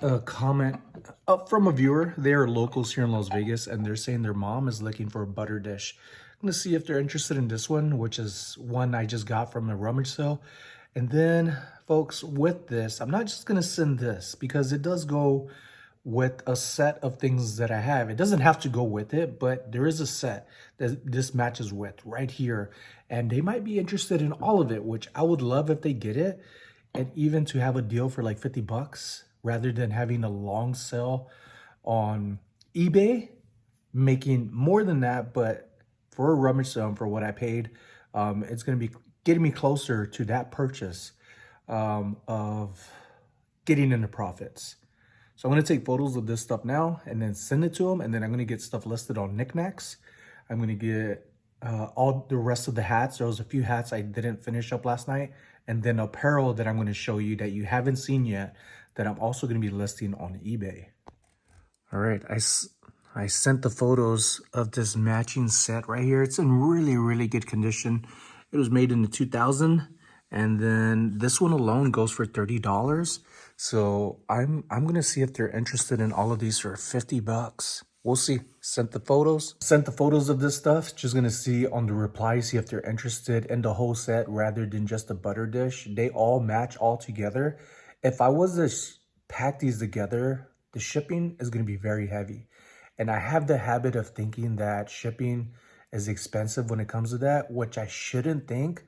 a comment up from a viewer. They are locals here in Las Vegas, and they're saying their mom is looking for a butter dish. I'm gonna see if they're interested in this one, which is one I just got from a rummage sale. And then, folks, with this, I'm not just gonna send this because it does go with a set of things that I have. It doesn't have to go with it, but there is a set that this matches with right here. And they might be interested in all of it, which I would love if they get it. And even to have a deal for like 50 bucks rather than having a long sale on eBay, making more than that, but for a rummage sale for what I paid, it's going to be getting me closer to that purchase of getting into profits. So I'm going to take photos of this stuff now and then send it to them. And then I'm going to get stuff listed on Knickknacks. I'm going to get all the rest of the hats. There was a few hats I didn't finish up last night. And then apparel that I'm going to show you that you haven't seen yet that I'm also going to be listing on eBay. All right, I sent the photos of this matching set right here. It's in really, really good condition. It was made in the 2000, and then this one alone goes for $30. So I'm gonna see if they're interested in all of these for 50 bucks. We'll see. Sent the photos of this stuff. Just gonna see on the replies, see if they're interested in the whole set rather than just a butter dish. They all match all together. If I was to pack these together, the shipping is going to be very heavy. And I have the habit of thinking that shipping is expensive when it comes to that, which I shouldn't think,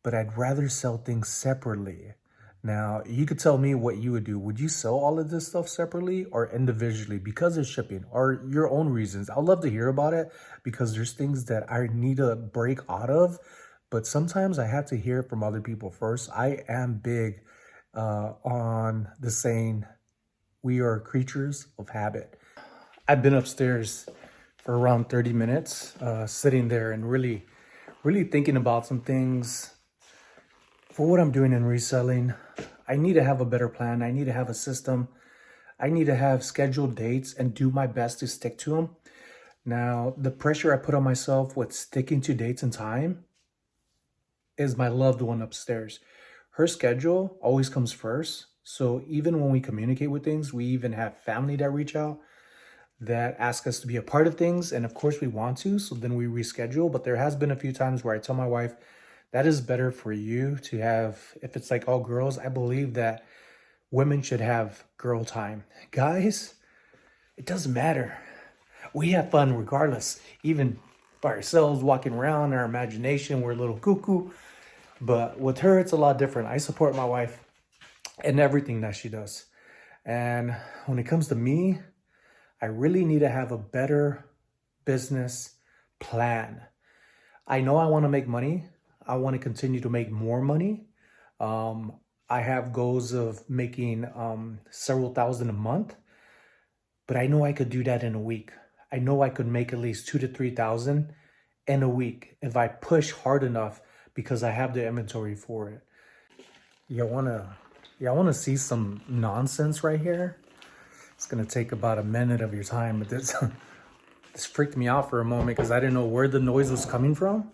but I'd rather sell things separately. Now, you could tell me what you would do. Would you sell all of this stuff separately or individually because of shipping or your own reasons? I'd love to hear about it because there's things that I need to break out of, but sometimes I have to hear it from other people first. I am big on the saying, we are creatures of habit. I've been upstairs for around 30 minutes, sitting there and really thinking about some things for what I'm doing in reselling. I need to have a better plan. I need to have a system. I need to have scheduled dates and do my best to stick to them. Now, the pressure I put on myself with sticking to dates and time is my loved one upstairs. Her schedule always comes first. So even when we communicate with things, we even have family that reach out that ask us to be a part of things. And of course we want to, so then we reschedule. But there has been a few times where I tell my wife, that is better for you to have, if it's like all girls, I believe that women should have girl time. Guys, it doesn't matter. We have fun regardless, even by ourselves, walking around, our imagination, we're a little cuckoo. But with her, it's a lot different. I support my wife in everything that she does. And when it comes to me, I really need to have a better business plan. I know I want to make money. I want to continue to make more money. I have goals of making several thousand a month, but I know I could do that in a week. I know I could make at least 2,000 to 3,000 in a week if I push hard enough because I have the inventory for it. Y'all wanna see some nonsense right here? It's gonna take about a minute of your time, but this this freaked me out for a moment because I didn't know where the noise was coming from.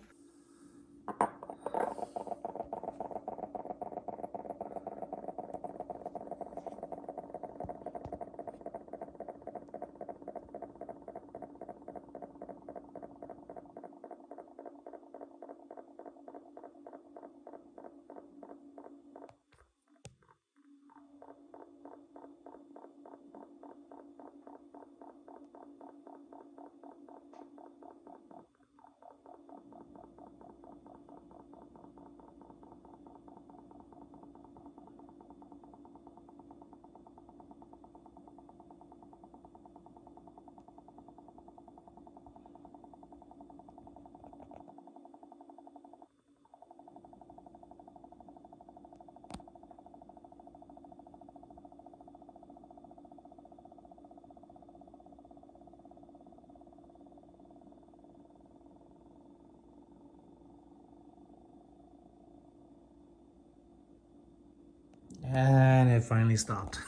And it finally stopped.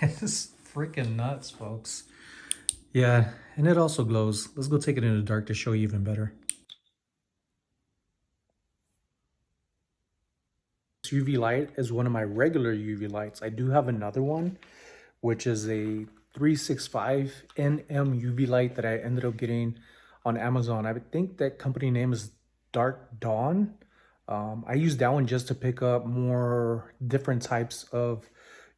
It's freaking nuts, folks. Yeah, and it also glows. Let's go take it in the dark to show you even better. This UV light is one of my regular UV lights. I do have another one, which is a 365 NM UV light that I ended up getting on Amazon. I think that company name is Dark Dawn. I use that one just to pick up more different types of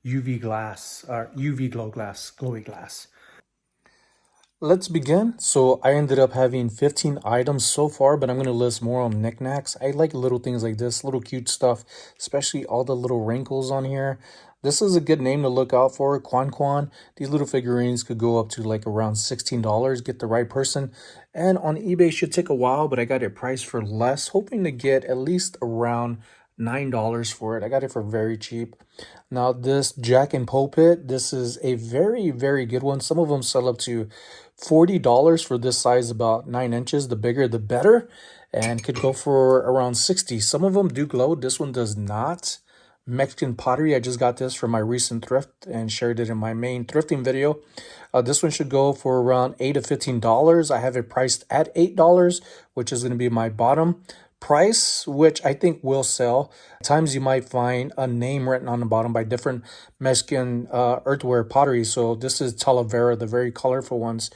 UV glass, UV glowy glass. Let's begin. So I ended up having 15 items so far, but I'm going to list more on knickknacks. I like little things like this, little cute stuff, especially all the little wrinkles on here. This is a good name to look out for, Quan Quan. These little figurines could go up to like around $16, get the right person. And on eBay should take a while, but I got it priced for less, hoping to get at least around $9 for it. I got it for very cheap. Now this Jack and Pulpit, this is a very, very good one. Some of them sell up to $40 for this size, about 9 inches. The bigger, the better, and could go for around 60. Some of them do glow. This one does not. Mexican pottery. I just got this from my recent thrift and shared it in my main thrifting video. This one should go for around $8 to $15. I have it priced at $8, which is going to be my bottom price, which I think will sell. At times you might find a name written on the bottom by different Mexican earthenware pottery. So this is Talavera, the very colorful ones.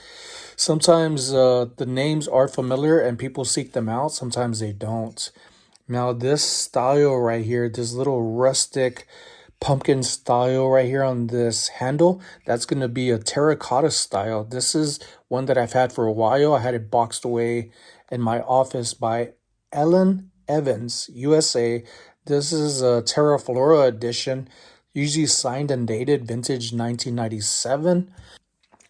Sometimes the names are familiar and people seek them out. Sometimes they don't. Now this style right here, this little rustic pumpkin style right here on this handle, that's going to be a terracotta style. This is one that I've had for a while. I had it boxed away in my office by Ellen Evans, USA. This is a Terra Flora edition, usually signed and dated vintage 1997.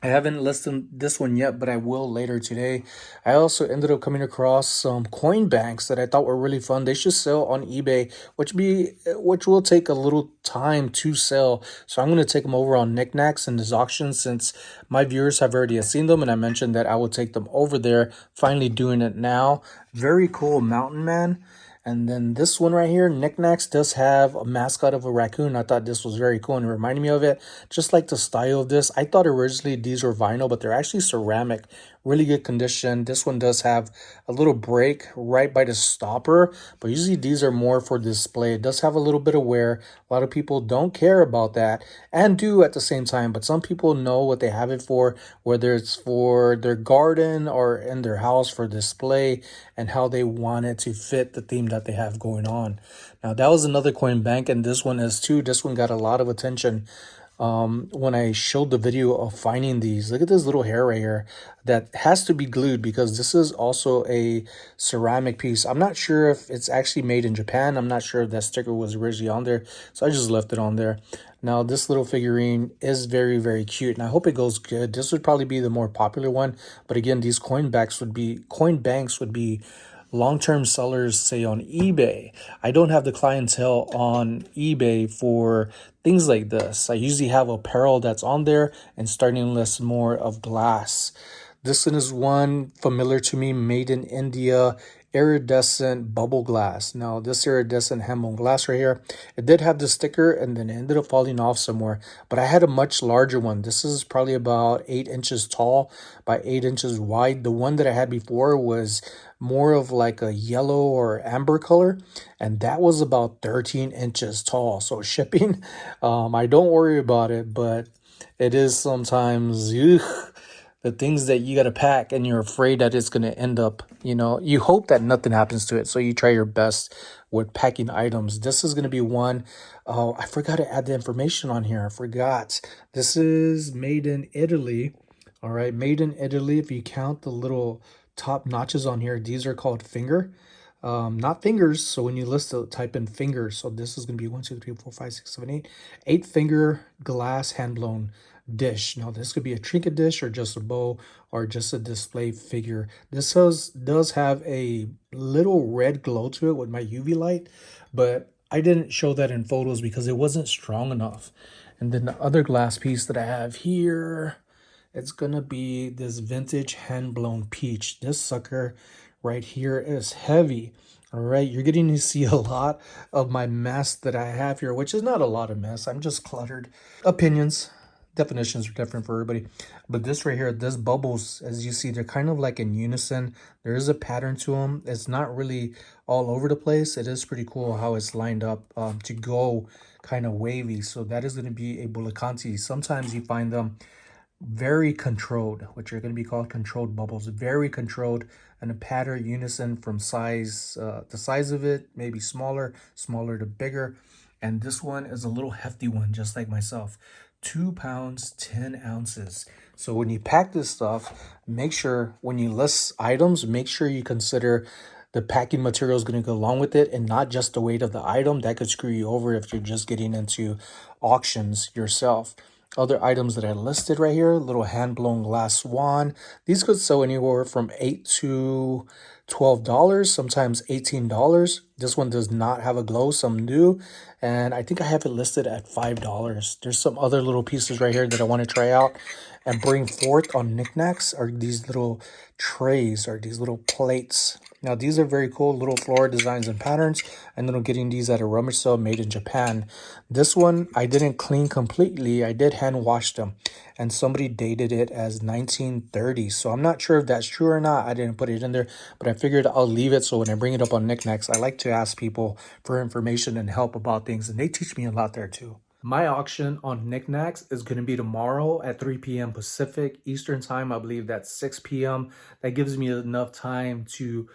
I haven't listed this one yet, but I will later today. I also ended up coming across some coin banks that I thought were really fun. They should sell on eBay, which will take a little time to sell. So I'm going to take them over on knickknacks and this auction, since my viewers have already seen them, and I mentioned that I will take them over there. Finally doing it now. Very cool mountain man. And then this one right here, Knickknacks, does have a mascot of a raccoon. I thought this was very cool and it reminded me of it. Just like the style of this. I thought originally these were vinyl, but they're actually ceramic. Really good condition. This one does have a little break right by the stopper, but usually these are more for display. It does have a little bit of wear. A lot of people don't care about that and do at the same time, but some people know what they have it for, whether it's for their garden or in their house for display, and how they want it to fit the theme that they have going on. Now that was another coin bank, and this one is too. This one got a lot of attention when I showed the video of finding these. Look at this little hair right here that has to be glued, because this is also a ceramic piece. I'm not sure if it's actually made in Japan. I'm not sure if that sticker was originally on there, so I just left it on there. Now this little figurine is very, very cute, and I hope it goes good. This would probably be the more popular one, but again, these coin banks would be long-term sellers, say on eBay. I don't have the clientele on eBay for things like this. I usually have apparel that's on there and starting to list more of glass. This one is one familiar to me, made in India, iridescent bubble glass. Now this iridescent hand-blown glass right here, it did have the sticker and then it ended up falling off somewhere, but I had a much larger one. This is probably about 8 inches tall by 8 inches wide. The one that I had before was more of like a yellow or amber color, and that was about 13 inches tall. So shipping, I don't worry about it, but it is sometimes the things that you got to pack and you're afraid that it's going to end up, you hope that nothing happens to it, so you try your best with packing items. This is going to be one. Oh, I forgot to add the information on here. I forgot. This is made in Italy. All right, made in Italy. If you count the little top notches on here, these are called finger, not fingers. So when you list it, type in fingers. So this is going to be 1, 2, 3, 4, 5, 6, 7, 8, 8-finger glass hand-blown dish. Now this could be a trinket dish or just a bow or just a display figure. This does have a little red glow to it with my UV light, but I didn't show that in photos because it wasn't strong enough. And then the other glass piece that I have here, it's gonna be this vintage hand-blown peach. This sucker right here is heavy. All right, you're getting to see a lot of my mess that I have here, which is not a lot of mess. I'm just cluttered. Opinions. definitions are different for everybody. But this right here, this bubbles, as you see, they're kind of like in unison. There is a pattern to them. It's not really all over the place. It is pretty cool how it's lined up to go kind of wavy. So that is going to be a Bulacanti. Sometimes you find them very controlled, which are going to be called controlled bubbles, very controlled, and a pattern unison from size, the size of it, maybe smaller to bigger. And this one is a little hefty one, just like myself, 2 pounds 10 ounces. So when you pack this stuff, make sure when you list items, make sure you consider the packing material is going to go along with it, and not just the weight of the item. That could screw you over if you're just getting into auctions yourself. Other items that I listed right here, little hand-blown glass swan. These could sell anywhere from $8 to $12, sometimes $18. This one does not have a glow, some do. And I think I have it listed at $5. There's some other little pieces right here that I want to try out and bring forth on knickknacks are these little trays or these little plates. Now, these are very cool, little floral designs and patterns. And then I'm getting these at a rummage sale made in Japan. This one, I didn't clean completely. I did hand wash them. And somebody dated it as 1930. So I'm not sure if that's true or not. I didn't put it in there. But I figured I'll leave it so when I bring it up on knickknacks, I like to ask people for information and help about things. And they teach me a lot there too. My auction on knickknacks is going to be tomorrow at 3 p.m. Pacific Eastern Time. I believe that's 6 p.m. That gives me enough time to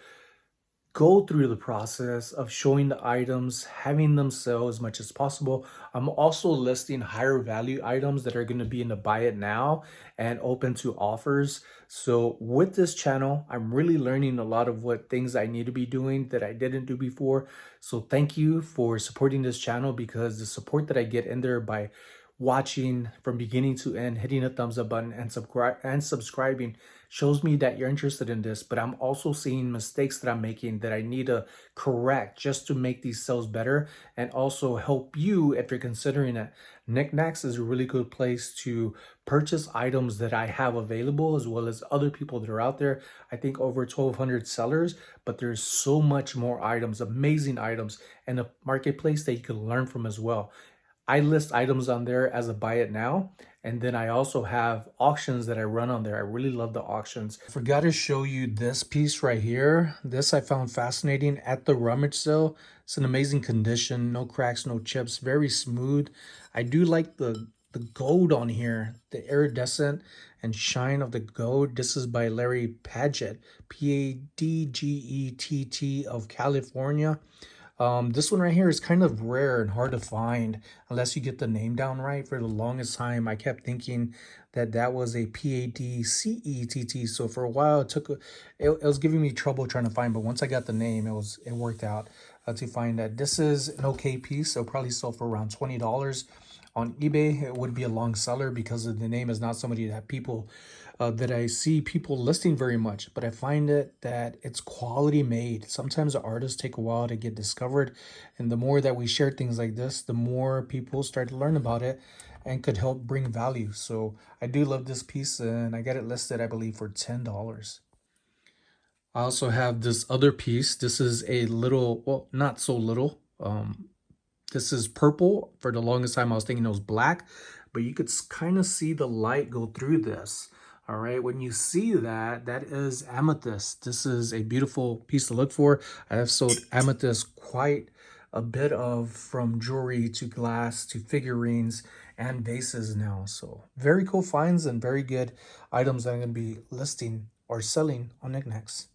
go through the process of showing the items, having them sell as much as possible. I'm also listing higher value items that are going to be in the buy it now and open to offers. So with this channel, I'm really learning a lot of what things I need to be doing that I didn't do before. So thank you for supporting this channel, because the support that I get in there by watching from beginning to end, hitting the thumbs up button and subscribing shows me that you're interested in this. But I'm also seeing mistakes that I'm making that I need to correct just to make these sales better and also help you if you're considering it. Knickknacks is a really good place to purchase items that I have available, as well as other people that are out there. I think over 1,200 sellers, but there's so much more items, amazing items, and a marketplace that you can learn from as well. I list items on there as a buy it now. And then I also have auctions that I run on there. I really love the auctions. I forgot to show you this piece right here. This I found fascinating at the rummage sale. It's in amazing condition, no cracks, no chips, very smooth. I do like the gold on here, the iridescent and shine of the gold. This is by Larry Paget, Padgett of California. This one right here is kind of rare and hard to find unless you get the name down right. For the longest time, I kept thinking that that was a Padcett. So for a while, it was giving me trouble trying to find. But once I got the name, it worked out to find that. This is an okay piece. It'll probably sell for around $20 on eBay. It would be a long seller because the name is not somebody that people that I see people listing very much, but I find it that it's quality made. Sometimes the artists take a while to get discovered, and the more that we share things like this, the more people start to learn about it and could help bring value. So I do love this piece, and I got it listed, I believe, for $10. I also have this other piece. This is a little, well, not so little. This is purple. For the longest time, I was thinking it was black, but you could kind of see the light go through this. All right, when you see that, that is amethyst. This is a beautiful piece to look for. I have sold amethyst quite a bit of, from jewelry to glass to figurines and vases now. So very cool finds and very good items that I'm going to be listing or selling on knickknacks.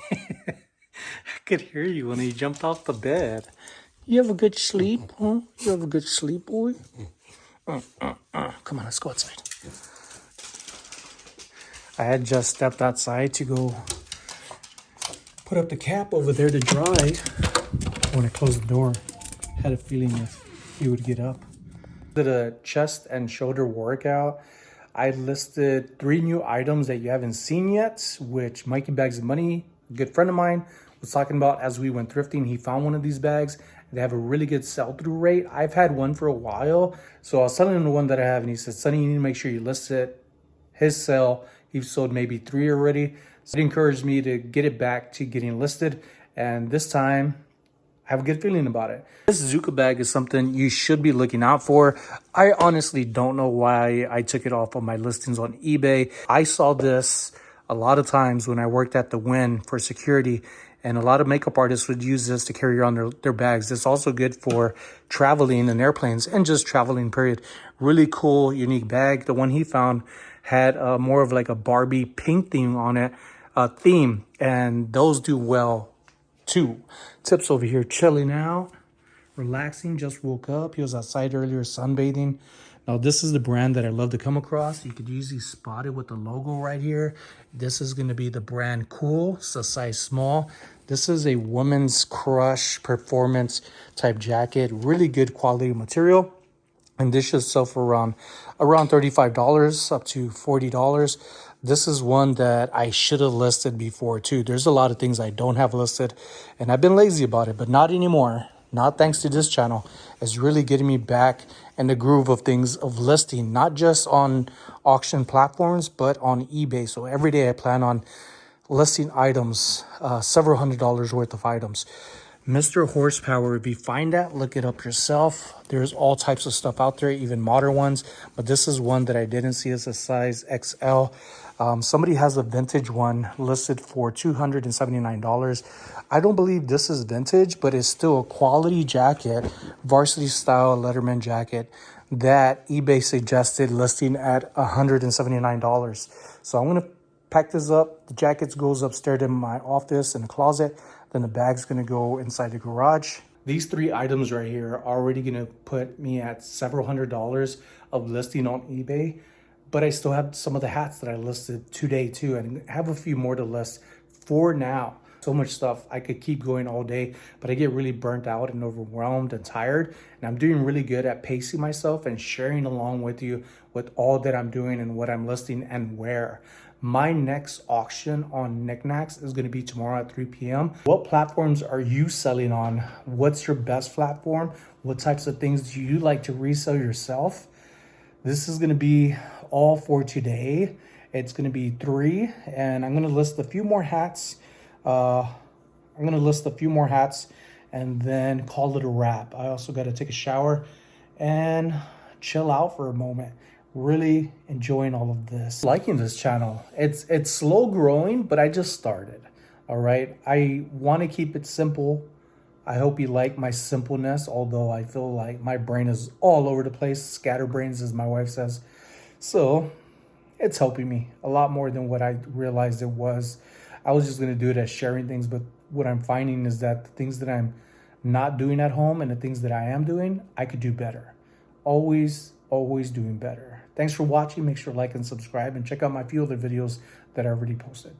I could hear you when you jumped off the bed. You have a good sleep, huh? You have a good sleep, boy? Come on, let's go outside. I had just stepped outside to go put up the cap over there to dry. When I closed the door, I had a feeling if he would get up. Did a chest and shoulder workout. I listed 3 new items that you haven't seen yet, which Mikey Bags of Money, a good friend of mine, was talking about as we went thrifting. He found one of these bags. They have a really good sell-through rate. I've had one for a while, so I was telling him the one that I have, and he said, Sonny, you need to make sure you list it. His sale, he's sold maybe 3 already. So it encouraged me to get it back to getting listed. And this time, I have a good feeling about it. This Zuka bag is something you should be looking out for. I honestly don't know why I took it off of my listings on eBay. I saw this a lot of times when I worked at the Wynn for security, and a lot of makeup artists would use this to carry on their bags. It's also good for traveling in airplanes and just traveling, period. Really cool, unique bag. The one he found had more of like a Barbie pink theme on it, and those do well too. Tips over here, chilling out, relaxing, just woke up. He was outside earlier sunbathing. Now this is the brand that I love to come across. You could usually spot it with the logo right here. This is going to be the brand Cool. It's a size small. This is a woman's crush performance type jacket. Really good quality material. And this should sell for around $35 up to $40. This is one that I should have listed before too. There's a lot of things I don't have listed, and I've been lazy about it, but not anymore. Not thanks to this channel. It's really getting me back in the groove of things, of listing, not just on auction platforms, but on eBay. So every day I plan on listing items, several $100s worth of items. Mr. Horsepower, if you find that, look it up yourself. There's all types of stuff out there, even modern ones, but this is one that I didn't see as a size XL. Somebody has a vintage one listed for $279. I don't believe this is vintage, but it's still a quality jacket, varsity style Letterman jacket that eBay suggested listing at $179. So I'm going to pack this up. The jacket goes upstairs in my office in the closet. Then the bag's going to go inside the garage. These three items right here are already going to put me at several $100s of listing on eBay. But I still have some of the hats that I listed today too, and have a few more to list for now. So much stuff. I could keep going all day, but I get really burnt out and overwhelmed and tired. And I'm doing really good at pacing myself and sharing along with you with all that I'm doing and what I'm listing and where. My next auction on Knickknacks is going to be tomorrow at 3 p.m. What platforms are you selling on? What's your best platform? What types of things do you like to resell yourself? This is going to be all for today. It's going to be 3, and I'm going to list a few more hats. And then call it a wrap. I also got to take a shower and chill out for a moment. Really enjoying all of this. Liking this channel. It's slow growing, but I just started. All right. I want to keep it simple. I hope you like my simpleness, although I feel like my brain is all over the place. Scatterbrains, as my wife says. So it's helping me a lot more than what I realized it was. I was just going to do it as sharing things, but what I'm finding is that the things that I'm not doing at home and the things that I am doing, I could do better. Always doing better. Thanks for watching. Make sure to like and subscribe, and check out my few other videos that I already posted.